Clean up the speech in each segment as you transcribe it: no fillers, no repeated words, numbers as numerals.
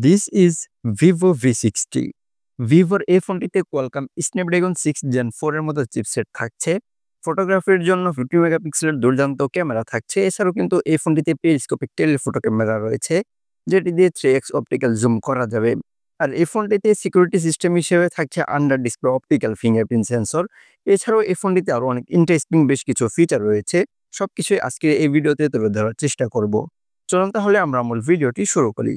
This is Vivo V60 ভিভোর এই ফোনটিতে কোয়ালকম স্ন্যাপড্রাগন 6 Gen 4 এর মতো চিপসেট থাকছে। ফটোগ্রাফির জন্য 50 মেগাপিক্সেলের দুর্দান্ত ক্যামেরা থাকছে। এছাড়াও কিন্তু এই ফোনটিতে পেরিস্কোপিক টেলিফোটো ক্যামেরা রয়েছে, যেটি দিয়ে 3x অপটিক্যাল জুম করা যাবে। আর এই ফোনটিতে সিকিউরিটি সিস্টেম হিসেবে থাকছে under display optical fingerprint sensor. এছাড়াও এই ফোনটিতে আরো অনেক ইন্টারেস্টিং বেশ কিছু ফিচার রয়েছে। সবকিছুই আজকে এই ভিডিওতে তুলে ধরার চেষ্টা করব। চলুন তাহলে আমরা মূল ভিডিওটি শুরু করি।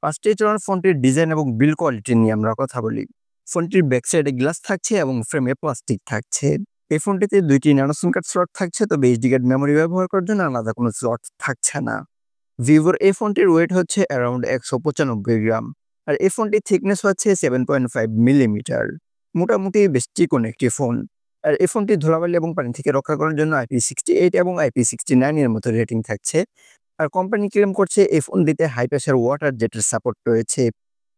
ফার্স্টে চলুন ফোনটির ডিজাইন এবং বিল্ড কোয়ালিটি নিয়ে আমরা কথা বলি। ফোনটির ব্যাক সাইডে গ্লাস থাকছে এবং ফ্রেমে প্লাস্টিক থাকছে। এই ফোনটিতে দুইটি ন্যানো সিম কার্ড স্লট থাকছে, তবে এইচডি কার্ড মেমোরি ব্যবহার করার জন্য আলাদা কোনো স্লট থাকছে না। ভিভোর এই ফোনটির ওয়েট হচ্ছে অ্যারাউন্ড 195 গ্রাম, আর এই ফোনটির থিকনেস হচ্ছে 7.5 মিলিমিটার। মোটামুটি বেশ চিকন একটি ফোন। আর এই ফোনটি ধুলাবালি এবং পানি থেকে রক্ষা করার জন্য IP68 এবং IP69 এর মতো রেটিং থাকছে। আর কোম্পানি ক্লেম করছে এই ফোনটিতে হাই প্রেসার ওয়াটার জেটের সাপোর্ট রয়েছে।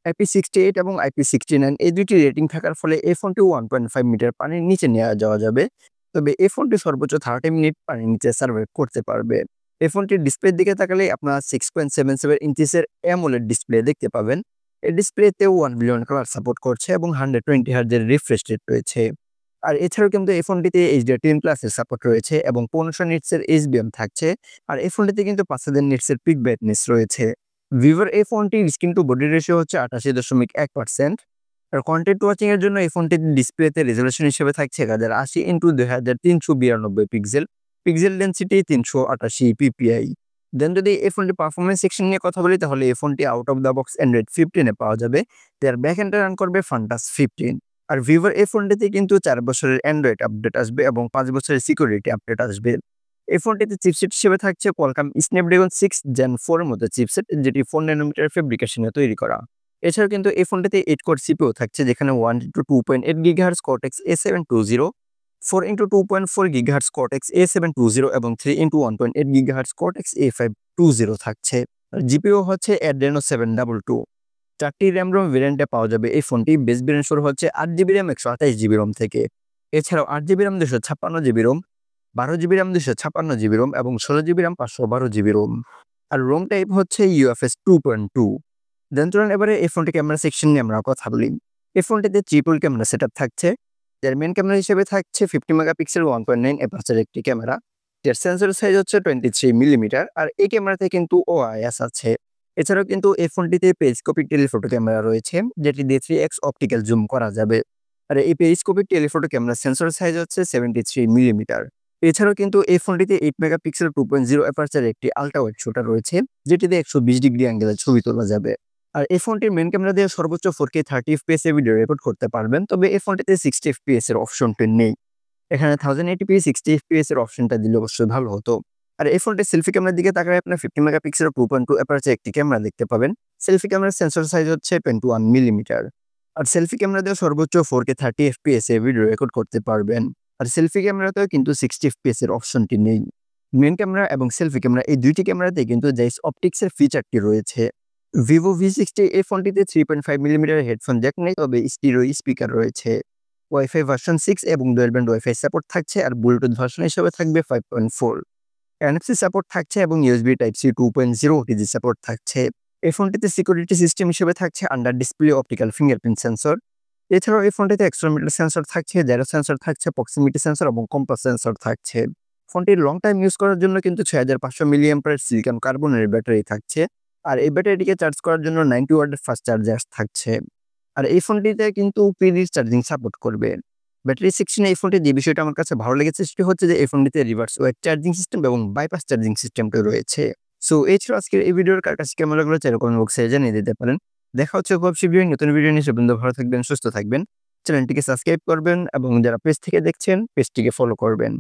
IP68 এবং IP69 এই দুইটি রেটিং থাকার ফলে এই ফোনটি 1.5 মিটার পানির নিচে নিয়ে যাওয়া যাবে। তবে এই ফোনটি সর্বোচ্চ 30 মিনিট পানির নিচে সার্ভাইভ করতে পারবে। এই ফোনটির ডিসপ্লের দিকে তাকালে আপনারা 6.77 ইঞ্চিসের AMOLED ডিসপ্লে দেখতে পাবেন। এই ডিসপ্লেতেও 1 বিলিয়ন কালার সাপোর্ট করছে এবং 120 হার্জের রিফ্রেশ রেট রয়েছে। আর এছাড়াও কিন্তু এই ফোনটিতে HDR10+ এর সাপোর্ট রয়েছে এবং 1500 নিটসের HBM থাকছে। আর এই ফোনটিতে কিন্তু 5000 নিটসের পিক ব্রাইটনেস রয়েছে। ভিভোর এই ফোনটির স্ক্রিন টু বডি রেশিও হচ্ছে 88.1%। আর কন্টেন্ট ওয়াচিং এর জন্য এই ফোনটির ডিসপ্লেতে রেজোলিউশন হিসেবে থাকছে 1080x2392 pixel, pixel density 388 ppi। দেন যদি এই ফোনটি পারফরমেন্স সেকশন নিয়ে কথা বলি, তাহলে এই ফোনটি out of the box Android 15 এ পাওয়া যাবে। তার ব্যাক এন্ডে রান করবে ফান্টাস 15। আর ভিভোর এই ফোনটিতে কিন্তু 4 বছরের অ্যান্ড্রয়েড আপডেট আসবে এবং 5 বছরের সিকিউরিটি আপডেট আসবে। এই ফোনটিতে চিপসেট হিসেবে থাকছে কোয়ালকম স্ন্যাপড্রাগন 6 Gen 4 এর মতো চিপসেট, যেটি 4 ন্যানোমিটার ফেব্রিকেশনে তৈরি করা। এছাড়াও কিন্তু এই ফোনটিতে 8 কোর সিপিইউ থাকছে, যেখানে 1x2.8 GHz Cortex A720, 4x2.4 GHz Cortex A720 এবং 3x1.8 GHz Cortex A520 থাকছে। আর জিপিইউ হচ্ছে Adreno 722। 4টি র্যাম রোম ভেরিয়েন্টে পাওয়া যাবে এই ফোনটি। বেস ভেরিয়েন্ট শুরু হচ্ছে 8GB র্যাম 128GB রোম থেকে। এছাড়াও 8GB RAM 256GB Rome, 12GB RAM 256GB Rome এবং 16GB র্যাম 512GB রোম। আর রোম টাইপ হচ্ছে UFS 2.2। দেন চলুন এবারে এই ফোনটি ক্যামেরা সেকশন নিয়ে আমরা কথা বলি। এই ফোনটিতে ট্রিপল ক্যামেরা সেটআপ থাকছে। যার মেন ক্যামেরা হিসেবে থাকছে 50 মেগাপিক্সেল 1.9 অ্যাপারচার একটি ক্যামেরা। যার সেন্সর সাইজ হচ্ছে 23 মিলিমিটার। আর এই ক্যামেরাতে কিন্তু OIS আছে। এছাড়াও কিন্তু এই ফোনটিতে পেরিস্কোপিক টেলিফোটো ক্যামেরা রয়েছে, যেটি দিয়ে 3x অপটিক্যাল জুম করা যাবে। আর এই periscopic telephoto camera sensor size হচ্ছে 73 মিলিমিটার। এছাড়াও কিন্তু এই ফোনটিতে 8 মেগাপিক্সেল 2.0 অ্যাপারচার একটি আলট্রা ওয়াইড শুটার রয়েছে, যেটিতে 120 ডিগ্রি অ্যাঙ্গেলে ছবি তোলা যাবে। আর এই ফোনটির মেন ক্যামেরা দিয়ে সর্বোচ্চ 4K 30 FPS এ ভিডিও রেকর্ড করতে পারবেন, তবে এই ফোনটিতে 60 FPS এর অপশনটি নেই। এখানে 1080p 60 FPS এর অপশনটা দিলে অবশ্যই ভালো হতো। আর এই ফোনটির সেলফি ক্যামেরার দিকে তাকালে আপনার 50 মেগাপিক্সেল 2.2 অ্যাপারচার একটি ক্যামেরা দেখতে পাবেন। সেলফি ক্যামেরার সেন্সর সাইজ হচ্ছে 21 মিলিমিটার। আর সেলফি ক্যামেরা দিয়ে সর্বোচ্চ 4K 30 FPS এ ভিডিও রেকর্ড করতে পারবেন। আর সেলফি ক্যামেরাতেও কিন্তু 60 FPS এর অপশনটি নেই। মেন ক্যামেরা এবং সেলফি ক্যামেরা এই দুইটি ক্যামেরাতে কিন্তু জাইস অপটিক্সের ফিচারটি রয়েছে। ভিভো V60 এই ফোনটিতে 3.5 মিলিমিটার হেডফোন জ্যাক নেই, তবে স্টিরিও স্পিকার রয়েছে। ওয়াইফাই ভার্সন 6 এবং ডুয়াল ব্যান্ড ওয়াইফাই সাপোর্ট থাকছে। আর ব্লুটুথ ভার্সন হিসেবে থাকবে 5.4। NFC সাপোর্ট থাকছে এবং USB Type-C 2.0 OTG সাপোর্ট থাকছে। এই ফোনটিতে সিকিউরিটি সিস্টেম হিসেবে থাকছে under display optical fingerprint sensor. এছাড়াও এই ফোনটিতে অ্যাক্সেলেরোমিটার সেন্সর থাকছে, জাইরো সেন্সর থাকছে, প্রক্সিমিটি সেন্সর এবং কম্পাস সেন্সর থাকছে। ফোনটির লং টাইম ইউজ করার জন্য কিন্তু 6500 মিলিঅ্যাম্পিয়ার সিলিকন কার্বনের ব্যাটারি থাকছে। আর এই ব্যাটারিটিকে চার্জ করার জন্য 90 ওয়াটের ফাস্ট চার্জার থাকছে। আর এই ফোনটিতে কিন্তু পিডি চার্জিং সাপোর্ট করবে। ব্যাটারি সেকশনে এই ফোনটি যে বিষয়টা আমার কাছে ভালো লেগেছে সেটি হচ্ছে যে এই ফোনটিতে রিভার্স ওয়েট চার্জিং সিস্টেম এবং বাইপাস চার্জিং সিস্টেমটা রয়েছে। সো এই ছিল আজকের এই ভিডিওর কার কাছে কেমন লাগলো চাইলে কমেন্ট বক্সে জানিয়ে দিতে পারেন। দেখা হচ্ছে খুব শীঘ্রই নতুন ভিডিও নিয়ে। সে পর্যন্ত ভালো থাকবেন, সুস্থ থাকবেন, চ্যানেলটিকে সাবস্ক্রাইব করবেন এবং যারা পেজ থেকে দেখছেন পেজটিকে ফলো করবেন।